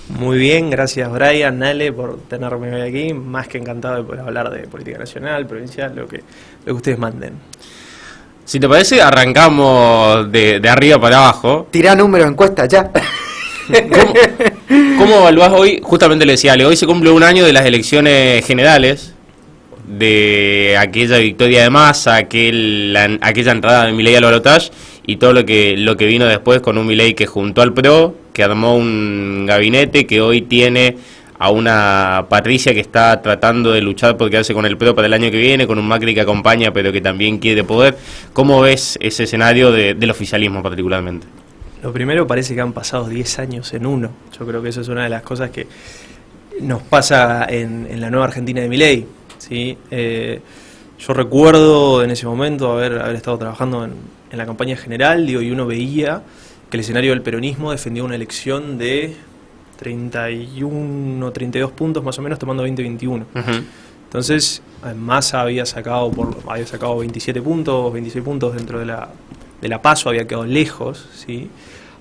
Muy bien, gracias Brian, Nale, por tenerme hoy aquí. Más que encantado de poder hablar de política nacional, provincial, lo que ustedes manden. Si te parece, arrancamos de arriba para abajo. Tirá números, encuesta, ya. ¿Cómo evaluás hoy? Justamente le decía Ale, hoy se cumple un año de las elecciones generales, de aquella victoria de Massa, aquella entrada de Milei al balotaje y todo lo que vino después con un Milei que juntó al PRO, que armó un gabinete que hoy tiene a una Patricia que está tratando de luchar por quedarse con el PRO para el año que viene, con un Macri que acompaña pero que también quiere poder. ¿Cómo ves ese escenario del oficialismo particularmente? Lo primero, parece que han pasado 10 años en uno. Yo creo que eso es una de las cosas que nos pasa en la nueva Argentina de Milei, ¿sí? Yo recuerdo en ese momento haber estado trabajando en la campaña general, y uno veía que el escenario del peronismo defendía una elección de 31, 32 puntos más o menos, tomando 20-21. Entonces, Massa había sacado 27 puntos, 26 puntos dentro de la PASO, había quedado lejos, ¿sí?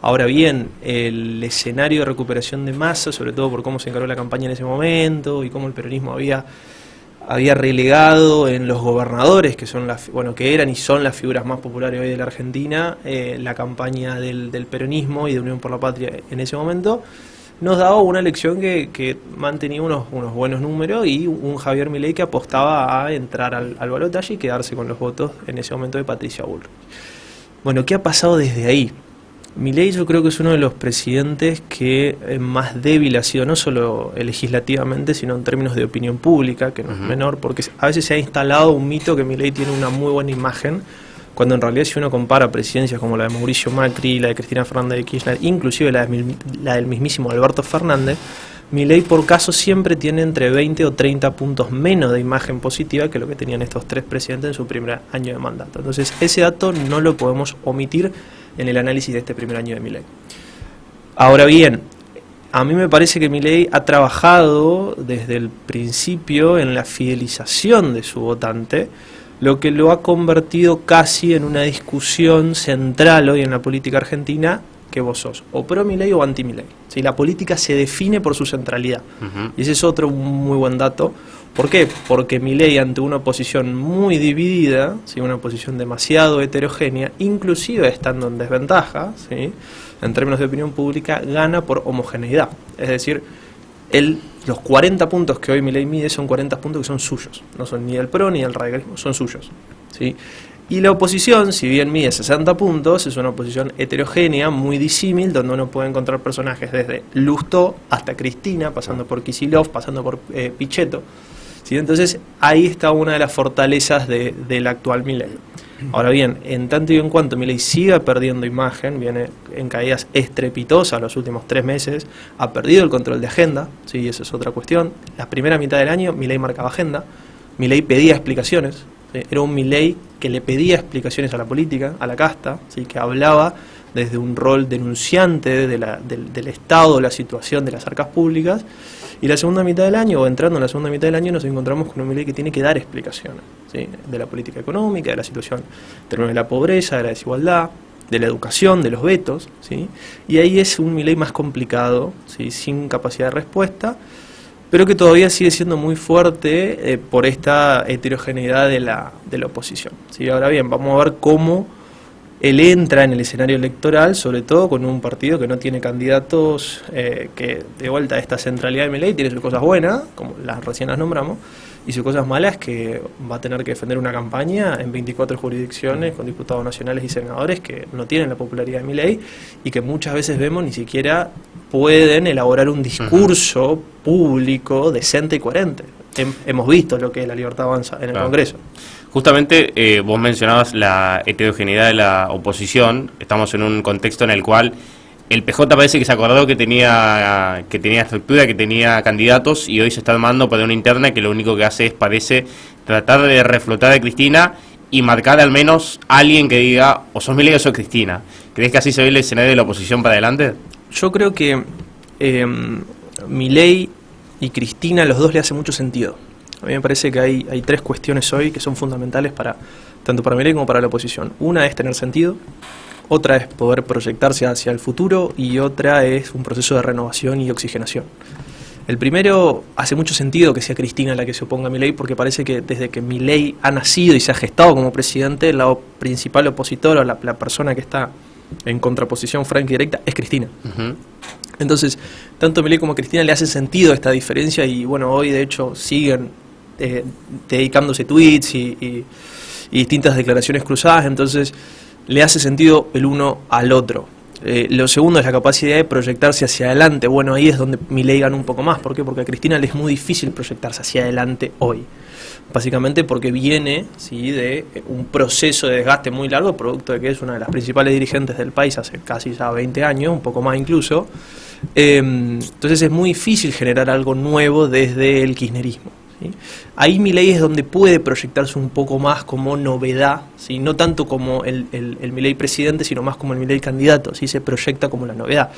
Ahora bien, el escenario de recuperación de Massa, sobre todo por cómo se encaró la campaña en ese momento y cómo el peronismo había relegado en los gobernadores, que son que eran y son las figuras más populares hoy de la Argentina, la campaña del peronismo y de Unión por la Patria en ese momento, nos daba una elección que mantenía unos buenos números y un Javier Milei que apostaba a entrar al balotaje y quedarse con los votos en ese momento de Patricia Bullrich. Bueno, ¿qué ha pasado desde ahí? Milei yo creo que es uno de los presidentes que más débil ha sido, no solo legislativamente, sino en términos de opinión pública, que no es menor, porque a veces se ha instalado un mito que Milei tiene una muy buena imagen, cuando en realidad si uno compara presidencias como la de Mauricio Macri, la de Cristina Fernández de Kirchner, inclusive la del mismísimo Alberto Fernández, Milei por caso siempre tiene entre 20 o 30 puntos menos de imagen positiva que lo que tenían estos tres presidentes en su primer año de mandato. Entonces ese dato no lo podemos omitir en el análisis de este primer año de Milei. Ahora bien, a mí me parece que Milei ha trabajado desde el principio en la fidelización de su votante, lo que lo ha convertido casi en una discusión central hoy en la política argentina, que vos sos o pro Milei o anti Milei. ¿Sí? La política se define por su centralidad. Y ese es otro muy buen dato. ¿Por qué? Porque Milei, ante una oposición muy dividida, ¿sí? Una oposición demasiado heterogénea, inclusive estando en desventaja, ¿sí? En términos de opinión pública, gana por homogeneidad. Es decir, los 40 puntos que hoy Milei mide son 40 puntos que son suyos. No son ni del PRO ni del radicalismo, son suyos, ¿sí? Y la oposición, si bien mide 60 puntos, es una oposición heterogénea, muy disímil, donde uno puede encontrar personajes desde Lustó hasta Cristina, pasando por Kicillof, pasando por Pichetto, ¿sí? Entonces ahí está una de las fortalezas del actual Milei. Ahora bien, en tanto y en cuanto Milei siga perdiendo imagen, viene en caídas estrepitosas los últimos 3 meses, ha perdido el control de agenda, ¿sí? Eso es otra cuestión. La primera mitad del año Milei marcaba agenda, Milei pedía explicaciones, ¿sí? Era un Milei que le pedía explicaciones a la política, a la casta, ¿sí? Que hablaba desde un rol denunciante del Estado, la situación de las arcas públicas, y la segunda mitad del año, o entrando en la segunda mitad del año, nos encontramos con un Milei que tiene que dar explicaciones, ¿sí? De la política económica, de la situación en términos de la pobreza, de la desigualdad, de la educación, de los vetos, ¿sí? Y ahí es un Milei más complicado, ¿sí? Sin capacidad de respuesta, pero que todavía sigue siendo muy fuerte por esta heterogeneidad de la oposición, ¿sí? Ahora bien, vamos a ver cómo él entra en el escenario electoral, sobre todo con un partido que no tiene candidatos, que de vuelta a esta centralidad de Milei tiene sus cosas buenas, como recién las nombramos, y sus cosas malas, que va a tener que defender una campaña en 24 jurisdicciones con diputados nacionales y senadores que no tienen la popularidad de Milei y que muchas veces vemos ni siquiera pueden elaborar un discurso público decente y coherente. Hemos visto lo que es la Libertad Avanza en el Congreso. Justamente vos mencionabas la heterogeneidad de la oposición. Estamos en un contexto en el cual el PJ parece que se acordó que tenía estructura, que tenía candidatos, y hoy se está armando para una interna que lo único que hace es, parece, tratar de reflotar a Cristina y marcar al menos a alguien que diga o sos Milei o sos Cristina. ¿Crees que así se ve el escenario de la oposición para adelante? Yo creo que Milei y Cristina, los dos le hace mucho sentido. A mí me parece que hay 3 cuestiones hoy que son fundamentales tanto para Milei como para la oposición. Una es tener sentido, otra es poder proyectarse hacia el futuro y otra es un proceso de renovación y oxigenación. El primero, hace mucho sentido que sea Cristina la que se oponga a Milei, porque parece que desde que Milei ha nacido y se ha gestado como presidente, la principal opositora o la persona que está en contraposición franca y directa es Cristina. Entonces, tanto Milei como Cristina le hace sentido esta diferencia y bueno, hoy de hecho siguen dedicándose tweets y distintas declaraciones cruzadas, entonces le hace sentido el uno al otro. Lo segundo es la capacidad de proyectarse hacia adelante. Bueno, ahí es donde Milei gana un poco más. ¿Por qué? Porque a Cristina le es muy difícil proyectarse hacia adelante hoy. Básicamente porque viene, ¿sí?, de un proceso de desgaste muy largo, producto de que es una de las principales dirigentes del país hace casi ya 20 años, un poco más incluso. Entonces es muy difícil generar algo nuevo desde el kirchnerismo, ¿sí? Ahí Milei es donde puede proyectarse un poco más como novedad, ¿sí? No tanto como el Milei presidente, sino más como el Milei candidato, ¿sí? Se proyecta como la novedad.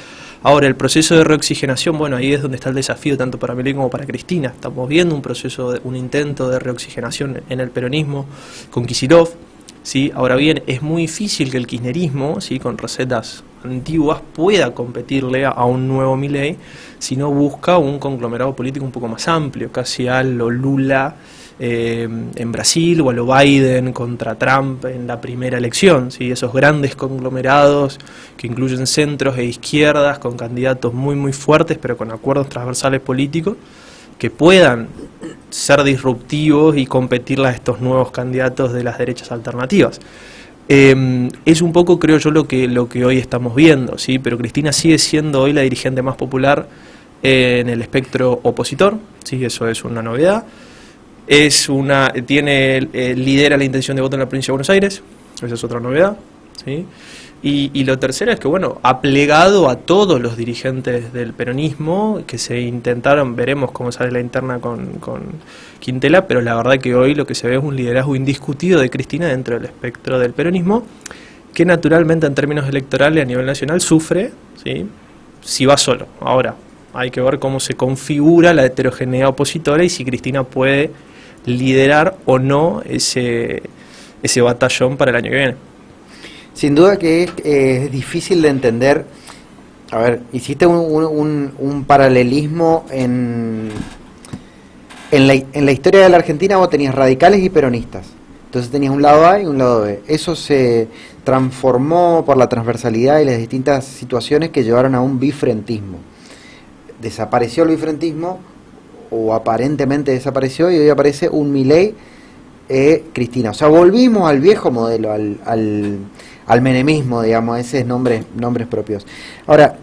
Ahora, el proceso de reoxigenación, bueno, ahí es donde está el desafío tanto para Milei como para Cristina. Estamos viendo un proceso, un intento de reoxigenación en el peronismo con Kicillof, ¿sí? Ahora bien, es muy difícil que el kirchnerismo, ¿sí?, con recetas antiguas pueda competirle a un nuevo Milei si no busca un conglomerado político un poco más amplio, casi a lo Lula en Brasil o a lo Biden contra Trump en la primera elección, ¿sí? Esos grandes conglomerados que incluyen centros e izquierdas con candidatos muy muy fuertes pero con acuerdos transversales políticos que puedan ser disruptivos y competirle a estos nuevos candidatos de las derechas alternativas. Es un poco, creo yo, lo que hoy estamos viendo, ¿sí? Pero Cristina sigue siendo hoy la dirigente más popular en el espectro opositor, ¿sí? Eso es una novedad. Lidera la intención de voto en la provincia de Buenos Aires, esa es otra novedad, ¿sí? Y lo tercero es que, bueno, ha plegado a todos los dirigentes del peronismo que se intentaron, veremos cómo sale la interna con Quintela, pero la verdad que hoy lo que se ve es un liderazgo indiscutido de Cristina dentro del espectro del peronismo, que naturalmente en términos electorales a nivel nacional sufre, ¿sí?, si va solo. Ahora, hay que ver cómo se configura la heterogeneidad opositora y si Cristina puede liderar o no ese batallón para el año que viene. Sin duda que es difícil de entender. A ver, hiciste un paralelismo en la historia de la Argentina. Vos tenías radicales y peronistas, entonces tenías un lado A y un lado B. Eso se transformó por la transversalidad y las distintas situaciones que llevaron a un bifrentismo. Desapareció el bifrentismo, o aparentemente desapareció, y hoy aparece un Milei Cristina. O sea, volvimos al viejo modelo, al menemismo, digamos, a esos nombres propios. Ahora,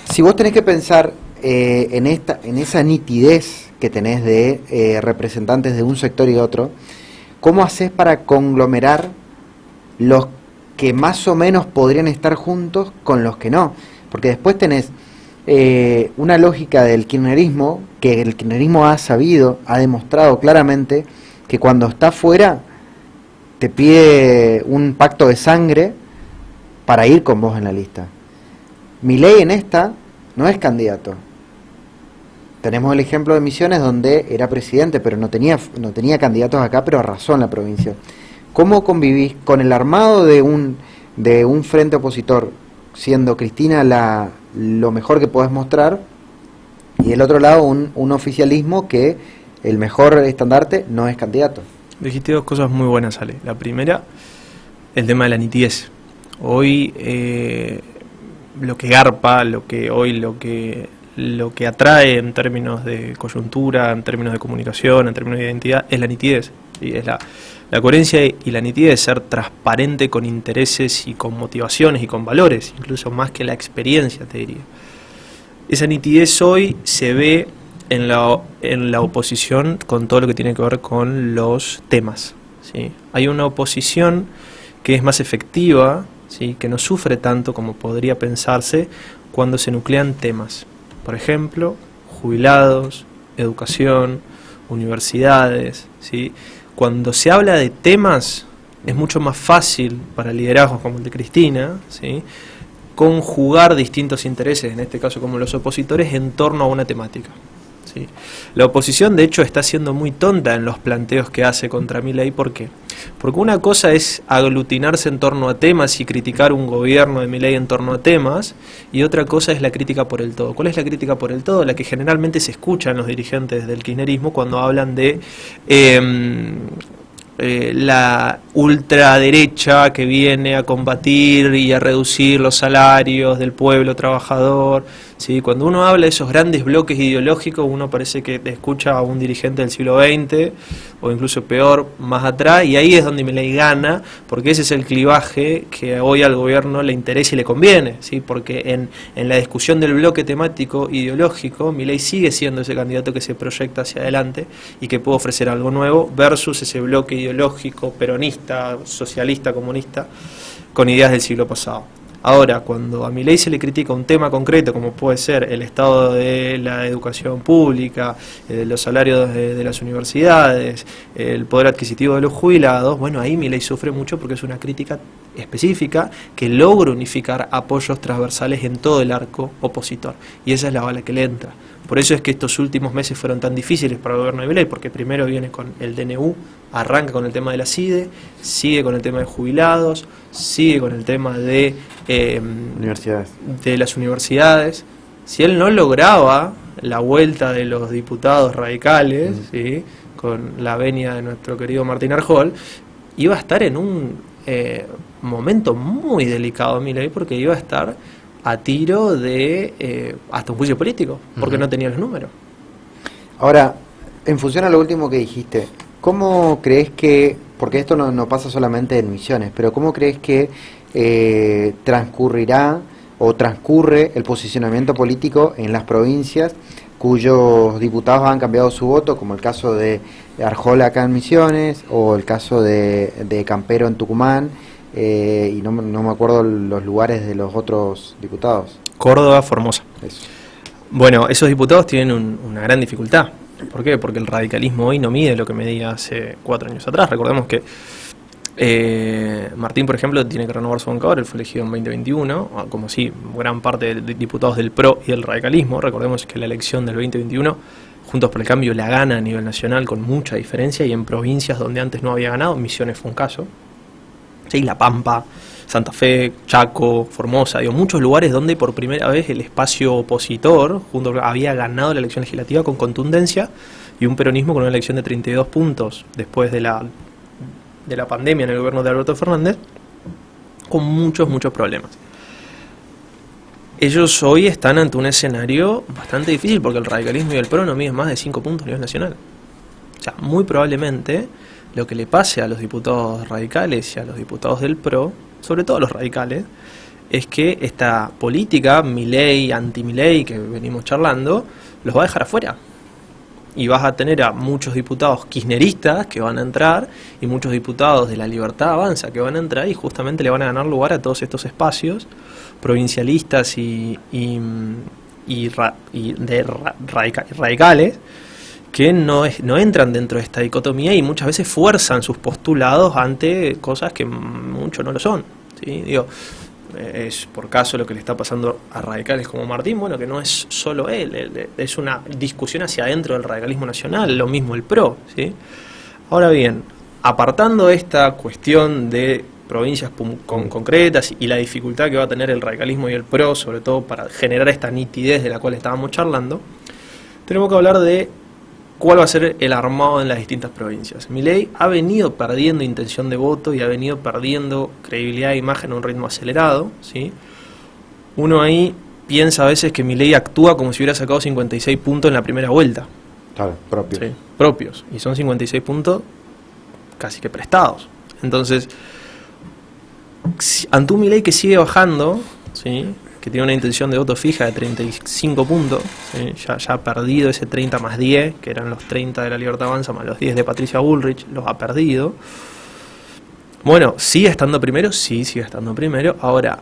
si vos tenés que pensar en esa nitidez que tenés de representantes de un sector y otro, ¿cómo haces para conglomerar los que más o menos podrían estar juntos con los que no? Porque después tenés una lógica del kirchnerismo, que el kirchnerismo ha demostrado claramente que cuando está fuera te pide un pacto de sangre para ir con vos en la lista. Milei en esta no es candidato. Tenemos el ejemplo de Misiones, donde era presidente, pero no tenía candidatos acá, pero arrasó en la provincia. ¿Cómo convivís con el armado de un frente opositor, siendo Cristina lo mejor que podés mostrar, y del otro lado un oficialismo que el mejor estandarte no es candidato? Dijiste dos cosas muy buenas, Ale. La primera, el tema de la nitidez. Hoy lo que garpa, lo que atrae en términos de coyuntura, en términos de comunicación, en términos de identidad, es la nitidez. ¿Sí? Es la coherencia y la nitidez de ser transparente con intereses y con motivaciones y con valores, incluso más que la experiencia, te diría. Esa nitidez hoy se ve en la oposición con todo lo que tiene que ver con los temas, ¿sí? Hay una oposición que es más efectiva, ¿sí?, que no sufre tanto como podría pensarse cuando se nuclean temas. Por ejemplo, jubilados, educación, universidades, ¿sí? Cuando se habla de temas es mucho más fácil para liderazgos como el de Cristina, ¿sí?, conjugar distintos intereses, en este caso como los opositores, en torno a una temática, ¿sí? La oposición, de hecho, está siendo muy tonta en los planteos que hace contra Milei. ¿Por qué? Porque una cosa es aglutinarse en torno a temas y criticar un gobierno de Milei en torno a temas, y otra cosa es la crítica por el todo. ¿Cuál es la crítica por el todo? La que generalmente se escucha en los dirigentes del kirchnerismo cuando hablan de la ultraderecha que viene a combatir y a reducir los salarios del pueblo trabajador, ¿sí? Cuando uno habla de esos grandes bloques ideológicos, uno parece que escucha a un dirigente del siglo XX, o incluso peor, más atrás, y ahí es donde Milei gana, porque ese es el clivaje que hoy al gobierno le interesa y le conviene, ¿sí? Porque en la discusión del bloque temático ideológico, Milei sigue siendo ese candidato que se proyecta hacia adelante y que puede ofrecer algo nuevo, versus ese bloque ideológico peronista, socialista, comunista, con ideas del siglo pasado. Ahora, cuando a Milei se le critica un tema concreto, como puede ser el estado de la educación pública, los salarios de las universidades, el poder adquisitivo de los jubilados, bueno, ahí Milei sufre mucho porque es una crítica específica que logra unificar apoyos transversales en todo el arco opositor. Y esa es la bala que le entra. Por eso es que estos últimos meses fueron tan difíciles para el gobierno de Milei, porque primero viene con el DNU, arranca con el tema de la CIDE, sigue con el tema de jubilados, sigue con el tema de las universidades. Si él no lograba la vuelta de los diputados radicales, ¿sí?, con la venia de nuestro querido Martín Arjol, iba a estar en un momento muy delicado Milei, porque iba a estar a tiro de hasta un juicio político, porque no tenía los números. Ahora, en función a lo último que dijiste, ¿cómo crees que, porque esto no pasa solamente en Misiones, pero cómo crees que transcurrirá o transcurre el posicionamiento político en las provincias cuyos diputados han cambiado su voto, como el caso de Arjol acá en Misiones, o el caso de Campero en Tucumán, y no me acuerdo los lugares de los otros diputados? Córdoba, Formosa. Eso. Bueno, esos diputados tienen una gran dificultad. ¿Por qué? Porque el radicalismo hoy no mide lo que medía hace 4 años atrás. Recordemos que Martín, por ejemplo, tiene que renovar su bancador. Él fue elegido en 2021, como sí, gran parte de diputados del PRO y del radicalismo. Recordemos que la elección del 2021, Juntos por el Cambio la gana a nivel nacional con mucha diferencia, y en provincias donde antes no había ganado, Misiones fue un caso, ¿sí? La Pampa, Santa Fe, Chaco, Formosa, muchos lugares donde por primera vez el espacio opositor había ganado la elección legislativa con contundencia, y un peronismo con una elección de 32 puntos después de la pandemia en el gobierno de Alberto Fernández, con muchos problemas. Ellos hoy están ante un escenario bastante difícil, porque el radicalismo y el PRO no miden más de 5 puntos a nivel nacional. O sea, muy probablemente lo que le pase a los diputados radicales y a los diputados del PRO, sobre todo a los radicales, es que esta política Milei, anti-Milei, que venimos charlando, los va a dejar afuera. Y vas a tener a muchos diputados kirchneristas que van a entrar, y muchos diputados de la Libertad Avanza que van a entrar, y justamente le van a ganar lugar a todos estos espacios provincialistas y radicales, que no entran dentro de esta dicotomía, y muchas veces fuerzan sus postulados ante cosas que mucho no lo son, ¿sí? Digo, es por caso lo que le está pasando a radicales como Martín, bueno, que no es solo él, es una discusión hacia adentro del radicalismo nacional, lo mismo el PRO, ¿sí? Ahora bien, apartando esta cuestión de provincias concretas y la dificultad que va a tener el radicalismo y el PRO, sobre todo para generar esta nitidez de la cual estábamos charlando, tenemos que hablar de cuál va a ser el armado en las distintas provincias. Milei ha venido perdiendo intención de voto y ha venido perdiendo credibilidad e imagen a un ritmo acelerado, ¿sí? Uno ahí piensa a veces que Milei actúa como si hubiera sacado 56 puntos en la primera vuelta. Claro, propios. Sí, propios. Y son 56 puntos casi que prestados. Entonces, ante un Milei que sigue bajando, ¿sí?, que tiene una intención de voto fija de 35 puntos, ¿sí?, ya ha perdido ese 30 más 10, que eran los 30 de la Libertad Avanza más los 10 de Patricia Bullrich, los ha perdido. Bueno, ¿sigue estando primero? Sí, sigue estando primero. Ahora,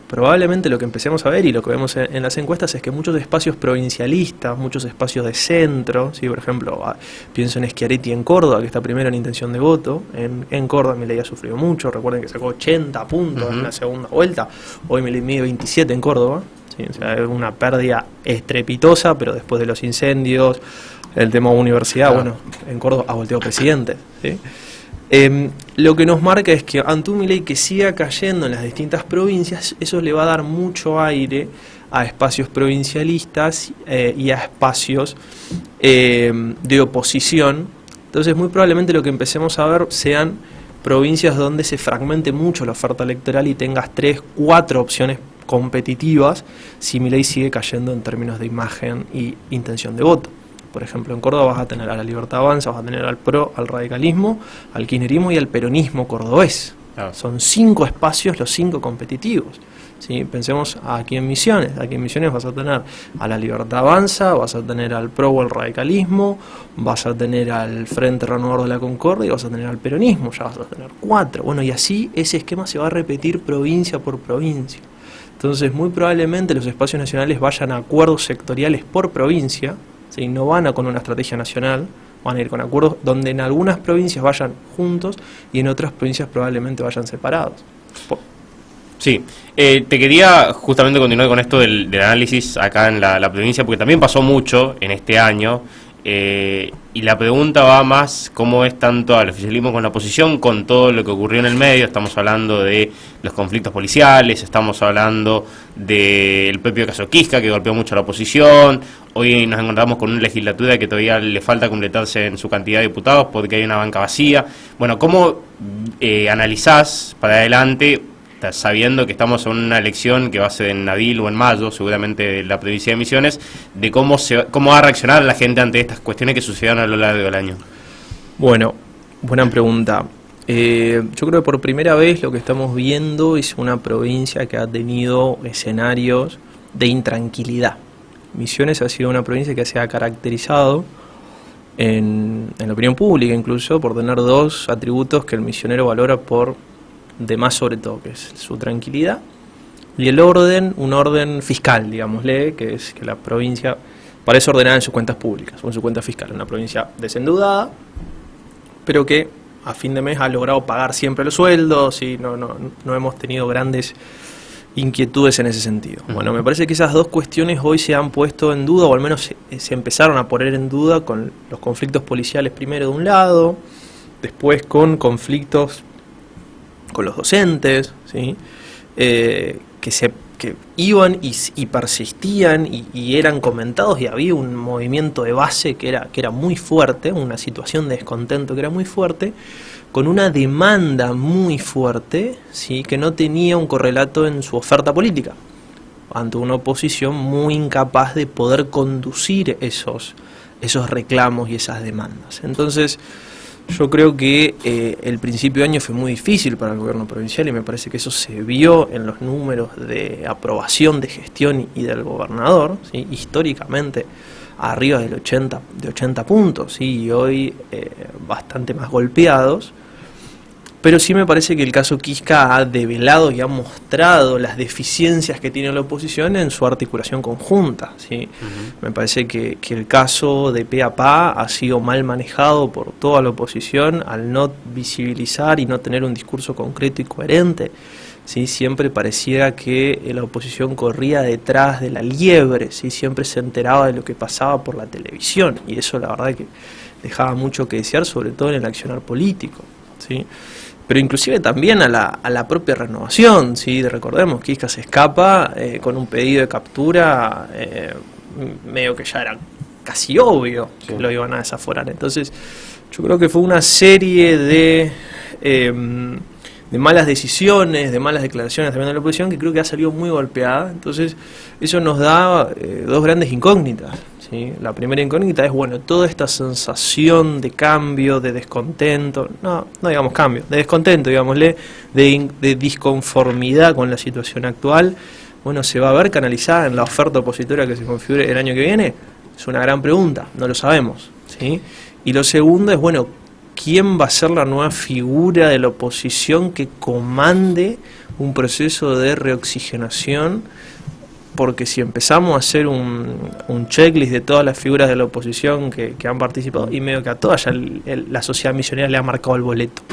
probablemente lo que empecemos a ver y lo que vemos en las encuestas es que muchos espacios provincialistas, muchos espacios de centro, ¿sí? Por ejemplo, pienso en Schiaretti en Córdoba, que está primero en intención de voto. En Córdoba Milei ha sufrido mucho, recuerden que sacó 80 puntos en la segunda vuelta, hoy Milei mide 27 en Córdoba, ¿sí? O sea, es una pérdida estrepitosa, pero después de los incendios, el tema universidad, bueno, en Córdoba ha volteado presidente, ¿sí? Lo que nos marca es que ante un Milei que siga cayendo en las distintas provincias, eso le va a dar mucho aire a espacios provincialistas y a espacios de oposición. Entonces muy probablemente lo que empecemos a ver sean provincias donde se fragmente mucho la oferta electoral y tengas 3, 4 opciones competitivas si Milei sigue cayendo en términos de imagen y intención de voto. Por ejemplo, en Córdoba vas a tener a la Libertad Avanza, vas a tener al PRO, al radicalismo, al kirchnerismo y al peronismo cordobés. Claro. Son 5 espacios, los 5 competitivos. ¿Sí? Pensemos aquí en Misiones. Aquí en Misiones vas a tener a la Libertad Avanza, vas a tener al PRO o al radicalismo, vas a tener al Frente Renovador de la Concordia y vas a tener al peronismo. Ya vas a tener 4. Bueno, y así ese esquema se va a repetir provincia por provincia. Entonces, muy probablemente los espacios nacionales vayan a acuerdos sectoriales por provincia. ¿Sí? No van a con una estrategia nacional, van a ir con acuerdos donde en algunas provincias vayan juntos y en otras provincias probablemente vayan separados. Sí, te quería justamente continuar con esto del análisis acá en la provincia, porque también pasó mucho en este año, y la pregunta va más cómo es tanto al oficialismo con la oposición, con todo lo que ocurrió en el medio. Estamos hablando de los conflictos policiales, estamos hablando del propio caso Quisca, que golpeó mucho a la oposición. Hoy nos encontramos con una legislatura que todavía le falta completarse en su cantidad de diputados porque hay una banca vacía. Bueno, ¿cómo analizás para adelante, sabiendo que estamos en una elección que va a ser en abril o en mayo, seguramente de la provincia de Misiones, de cómo va a reaccionar la gente ante estas cuestiones que sucedieron a lo largo del año? Bueno, buena pregunta. Yo creo que por primera vez lo que estamos viendo es una provincia que ha tenido escenarios de intranquilidad. Misiones ha sido una provincia que se ha caracterizado en la opinión pública incluso por tener 2 atributos que el misionero valora por demás sobre todo, que es su tranquilidad y el orden, un orden fiscal, digámosle, que es que la provincia parece ordenada en sus cuentas públicas o en su cuenta fiscal, una provincia desendeudada, pero que a fin de mes ha logrado pagar siempre los sueldos y no hemos tenido grandes inquietudes en ese sentido. Bueno, me parece que esas 2 cuestiones hoy se han puesto en duda, o al menos se empezaron a poner en duda con los conflictos policiales primero de un lado, después con conflictos con los docentes, ¿sí? Que iban y persistían y eran comentados, y había un movimiento de base que era muy fuerte, una situación de descontento que era muy fuerte, con una demanda muy fuerte, ¿sí? Que no tenía un correlato en su oferta política, ante una oposición muy incapaz de poder conducir esos reclamos y esas demandas. Entonces, yo creo que el principio de año fue muy difícil para el gobierno provincial y me parece que eso se vio en los números de aprobación de gestión y del gobernador, ¿sí? Históricamente arriba de 80 puntos, ¿sí? Y hoy bastante más golpeados. Pero sí me parece que el caso Quisca ha develado y ha mostrado las deficiencias que tiene la oposición en su articulación conjunta, ¿sí? Me parece que el caso de pe a pa ha sido mal manejado por toda la oposición al no visibilizar y no tener un discurso concreto y coherente, ¿sí? Siempre pareciera que la oposición corría detrás de la liebre, ¿sí? Siempre se enteraba de lo que pasaba por la televisión y eso la verdad que dejaba mucho que desear, sobre todo en el accionar político, ¿sí? Pero inclusive también a la propia renovación, ¿sí? Recordemos que Quisca se escapa con un pedido de captura medio que ya era casi obvio que lo iban a desaforar. Entonces yo creo que fue una serie de malas decisiones, de malas declaraciones también de la oposición, que creo que ha salido muy golpeada. Entonces eso nos da 2 grandes incógnitas, ¿sí? La primera incógnita es, bueno, toda esta sensación de cambio, de descontento, no digamos cambio, de descontento, digámosle, de disconformidad con la situación actual, bueno, ¿se va a ver canalizada en la oferta opositora que se configure el año que viene? Es una gran pregunta, no lo sabemos, ¿sí? Y lo segundo es, bueno, ¿quién va a ser la nueva figura de la oposición que comande un proceso de reoxigenación? Porque si empezamos a hacer un checklist de todas las figuras de la oposición que han participado, y medio que a todas ya la sociedad misionera le ha marcado el boleto.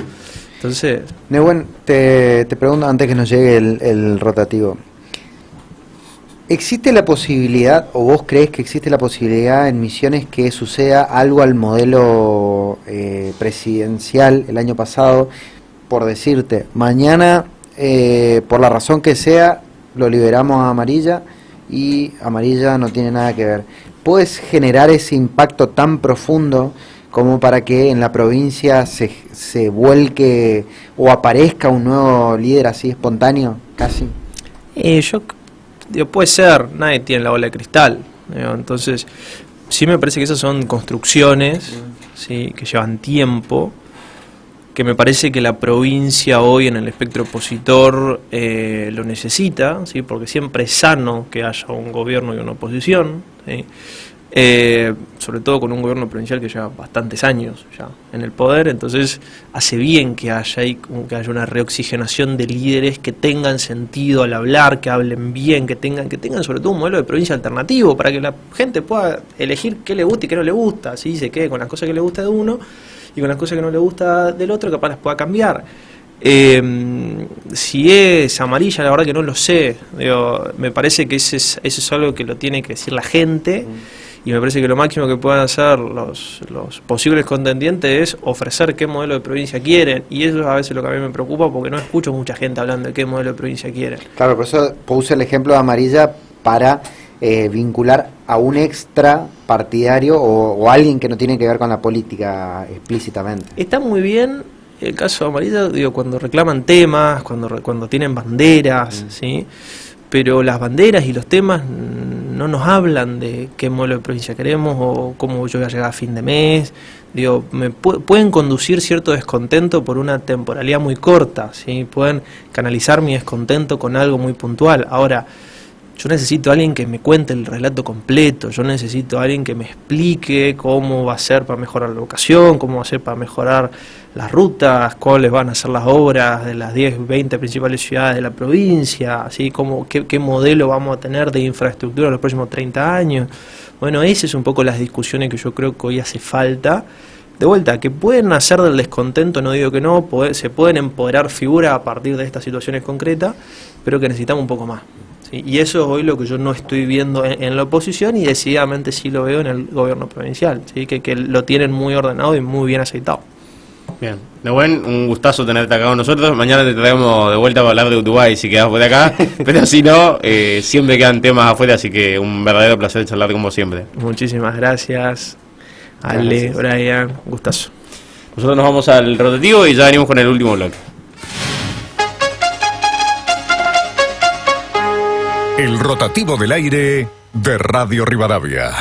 Entonces, Nehuen, te pregunto antes que nos llegue el rotativo. ¿Existe la posibilidad, o vos crees que existe la posibilidad en Misiones que suceda algo al modelo presidencial el año pasado? Por decirte, mañana, por la razón que sea, lo liberamos a Amarilla y Amarilla no tiene nada que ver. ¿Puedes generar ese impacto tan profundo como para que en la provincia se vuelque o aparezca un nuevo líder así espontáneo, casi? Digo, puede ser, nadie tiene la bola de cristal, digo, entonces sí me parece que esas son construcciones, ¿sí?, que llevan tiempo, que me parece que la provincia hoy en el espectro opositor lo necesita, ¿sí?, porque siempre es sano que haya un gobierno y una oposición, ¿sí?, sobre todo con un gobierno provincial que lleva bastantes años ya en el poder, entonces hace bien que haya una reoxigenación de líderes que tengan sentido al hablar, que hablen bien, que tengan sobre todo un modelo de provincia alternativo para que la gente pueda elegir qué le gusta y qué no le gusta, así se quede con las cosas que le gusta de uno y con las cosas que no le gusta del otro, capaz las pueda cambiar. Si es Amarilla, la verdad que no lo sé. Digo, me parece que eso es algo que lo tiene que decir la gente. Y me parece que lo máximo que puedan hacer los posibles contendientes es ofrecer qué modelo de provincia quieren. Y eso es a veces lo que a mí me preocupa, porque no escucho mucha gente hablando de qué modelo de provincia quieren. Claro, por eso puse el ejemplo de Amarilla para vincular a un extra partidario o alguien que no tiene que ver con la política explícitamente. Está muy bien el caso de Amarilla, digo, cuando reclaman temas, cuando tienen banderas, ¿sí? Pero las banderas y los temas no nos hablan de qué modelo de provincia queremos o cómo yo voy a llegar a fin de mes. Digo, pueden conducir cierto descontento por una temporalidad muy corta, ¿sí? Pueden canalizar mi descontento con algo muy puntual. Ahora, yo necesito a alguien que me cuente el relato completo, yo necesito a alguien que me explique cómo va a ser para mejorar la educación, cómo va a ser para mejorar las rutas, cuáles van a ser las obras de las 10, 20 principales ciudades de la provincia, así como qué modelo vamos a tener de infraestructura en los próximos 30 años. Bueno, esas es un poco las discusiones que yo creo que hoy hace falta. De vuelta, que pueden hacer del descontento, no digo que no, se pueden empoderar figuras a partir de estas situaciones concretas, pero que necesitamos un poco más. ¿Sí? Y eso es hoy lo que yo no estoy viendo en la oposición y decididamente sí lo veo en el gobierno provincial, ¿sí? Que lo tienen muy ordenado y muy bien aceitado. Bien, Nehuen, un gustazo tenerte acá con nosotros. Mañana te traemos de vuelta para hablar de Uruguay si quedas por acá, pero si no, siempre quedan temas afuera, así que un verdadero placer charlar como siempre. Muchísimas gracias, Ale, Brian, gustazo. Nosotros nos vamos al rotativo y ya venimos con el último bloque. El rotativo del aire de Radio Rivadavia.